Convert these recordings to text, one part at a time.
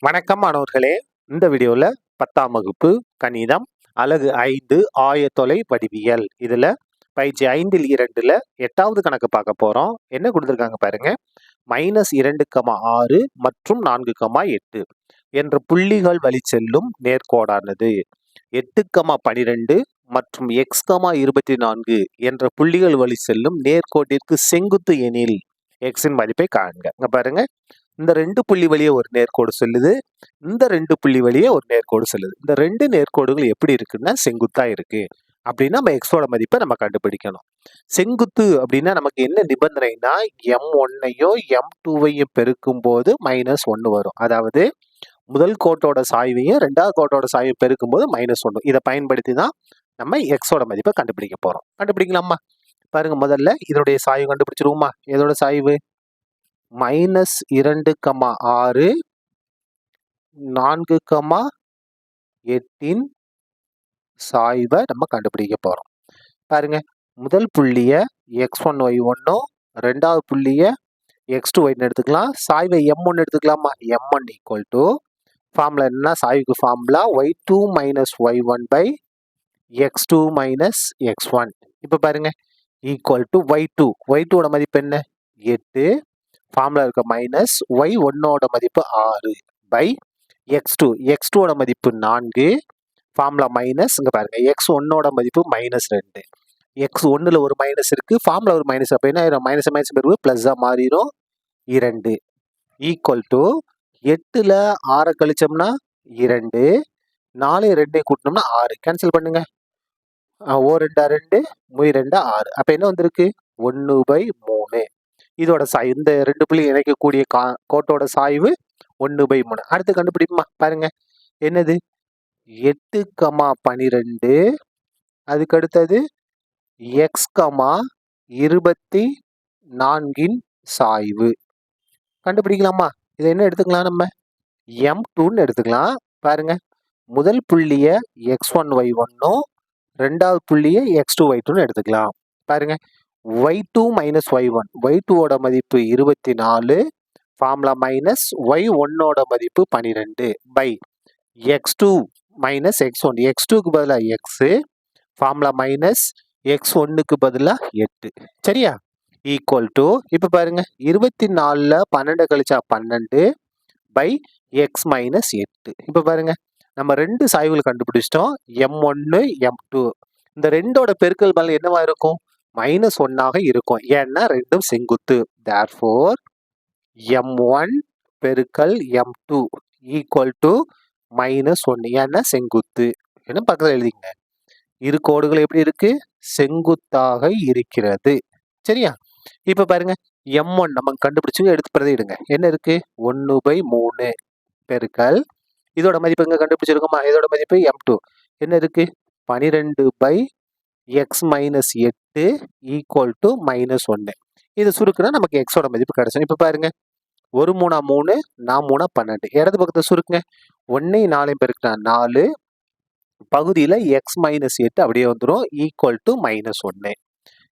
வணக்கம் மாணவர்களே. இந்த வீடியோவில் 10ஆம் வகுப்பு கணிதம் அலகு 5 ஆயத்தொலை வடிவியல் இதில் பயிற்சி 5ல் 2ல் 8வது கணக்கு பார்க்க போகிறோம். என்ன கொடுத்துருக்காங்க பாருங்க. -2,6 மற்றும் 4,8 என்ற புள்ளிகள் வழி செல்லும் நேர்கோடானது 8,12 மற்றும் x,24 என்ற புள்ளிகள் வழி செல்லும் நேர்கோட்டிற்கு செங்குத்து எனில் எக்ஸின் மதிப்பை காண்க. இங்க பாருங்க, இந்த 2 புள்ளி வழியே ஒரு நேர்கோடு செல்லுது, இந்த 2 புள்ளி வழியே ஒரு நேர்கோடு செல்லுது. இந்த 2 நேர்கோடுகள் எப்படி இருக்குன்னா செங்குத்தா இருக்கு அப்படின்னா நம்ம எக்ஸோட மதிப்பை நம்ம கண்டுபிடிக்கணும். செங்குத்து அப்படின்னா நமக்கு என்ன நிபந்தனைனா m1ஐயும் m2ஐயும் பெருக்கும் போது -1 வரும். அதாவது முதல் கோட்டோட சாய்வையும் ரெண்டாவது கோட்டோட சாய்வையும் பெருக்கும் போது -1. இதை பயன்படுத்தி தான் நம்ம எக்ஸோட மதிப்பை கண்டுபிடிக்க போறோம். கண்டுபிடிக்கலாமா? பாருங்க, முதல்ல இதனுடைய சாய்வு கண்டுபிடிச்சிருவோமா? இதோட சாய்வு -2,6 4,8 சாய்வை நம்ம கண்டுபிடிக்க போறோம். பாருங்க, முதல் புள்ளிய x1y1, ரெண்டாவது புள்ளிய x2y எடுத்துக்கலாம். சாய்வை m1 எடுத்துக்கலாமா? m1 ஈக்குவல் டு ஃபார்முலா என்ன? சாய்வுக்கு formula y2 - y1 by x2 - x1. இப்போ பாருங்க, ஈக்குவல் டு y2 ஓட மதிப்பு என்ன? 8. ஃபார்முலா இருக்க மைனஸ் y1ஓட மதிப்பு 6 பை x2 ஓட மதிப்பு 4. ஃபார்முலா மைனஸ், இங்க பாருங்க, x1ஓட மதிப்பு -2. x1ல ஒரு மைனஸ் இருக்கு, ஃபார்முலா ஒரு மைனஸ். அப்ப என்ன ஆயிரும்? மைனஸ் மைனஸ் பெருகு பிளஸ்ஸா மாறிடும். 2 ஈக்குவல் டு 8ல 6 கழிச்சோம்னா 2, 4 2 கூட்டினோம்னா 6. கேன்சல் பண்ணுங்க. 2 2 2 6. அப்ப என்ன வந்திருக்கு? 1/3. இதோட சாய்வு, இந்த 2 புள்ளி இணைக்கக்கூடிய கோட்டோட சாய்வு 1/3. அடுத்து கண்டுபிடிப்போமா? பாருங்க, என்னது? 8,12 அதுக்கு அடுத்தது x,24 சாய்வு கண்டுபிடிக்கலாமா? இதை என்ன எடுத்துக்கலாம்? நம்ம m2ன்னு எடுத்துக்கலாம். பாருங்க, முதல் புள்ளிய x1y1, ரெண்டாவது புள்ளிய x2y2 எடுத்துக்கலாம். பாருங்க, y2 - y1, y2ஓட மதிப்பு 24, ஃபார்முலா மைனஸ் y1ஓட மதிப்பு 12 பை x2 - x1, x2க்கு பதிலாக x, ஃபார்முலா மைனஸ் x1க்கு பதிலாக 8. சரியா? ஈக்குவல் டு, இப்போ பாருங்க, 24ல 12 கழிச்சா 12 பை x - 8. இப்போ பாருங்க, நம்ம 2 சாய்வுகள் கண்டுபிடிச்சிட்டோம், m1 m2. இந்த ரெண்டோட பெருக்கல் பலன் என்னவா இருக்கும்? -1ஆக இருக்கும். ஏன்னா ரெண்டும் செங்குத்து. therefore m1 பெருக்கல் m2 ஈக்குவல் டு -1. ஏன்னா செங்குத்து. என்ன பக்கத்தில் எழுதிங்க. இரு கோடுகள் எப்படி இருக்கு? செங்குத்தாக இருக்கிறது. சரியா? இப்ப பாருங்க, m1 நம்ம கண்டுபிடிச்சு எடுத்து பிரதியிடுங்க. என்ன இருக்கு? 1/3 பெருக்கல் இதோட மதிப்பு எங்க கண்டுபிடிச்சிருக்கோமா? இதோட மதிப்பு m2 என்ன இருக்கு? 12/x - 8 equal to -1. இது சுருக்குனா நமக்கு எக்ஸோட மதிப்பு கிடைக்கும். இப்ப பாருங்க, 1 3 3, 4 3 12. இடது பக்கத்தை சுருக்குங்க. 1 4 பெருக்கினா 4, பகுதியில் x - 8 அப்படியே வந்துடும், ஈக்குவல் டு -1.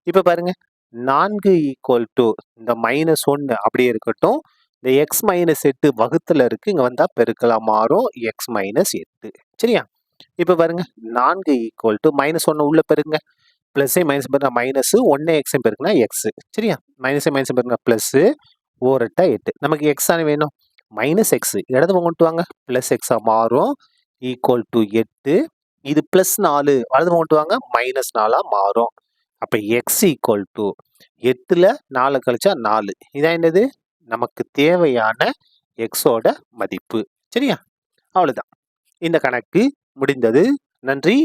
இப்ப பாருங்க, 4 ஈக்குவல் டு இந்த -1 அப்படியே இருக்கட்டும். இந்த x - 8 வகுத்துல இருக்கு, இங்க வந்தா பெருக்கலா மாறும், x - 8. சரியா? இப்ப பாருங்க, 4 ஈக்குவல் டு -1 உள்ள பெருங்க, பிளஸ் மைனஸ் பெருக்கினா மைனஸ், 1 x பெருக்கினா x. சரியா? மைனஸ் மைனஸ் பெருக்கினா பிளஸ், 4 8 8. நமக்கு எக்ஸ் தானே வேணும். -x இடது பக்கம் கொண்டு வாங்க, பிளஸ் எக்ஸா மாறும், ஈக்குவல் டு 8. இது +4 வலது பக்கம் கொண்டு வாங்க, -4ஆ மாறும். அப்ப x ஈக்குவல் டு 8ல 4 கழிச்சா 4. இதான் என்னது? நமக்கு தேவையான எக்ஸோட மதிப்பு. சரியா? அவ்வளவுதான். இந்த கணக்கு முடிந்தது. நன்றி.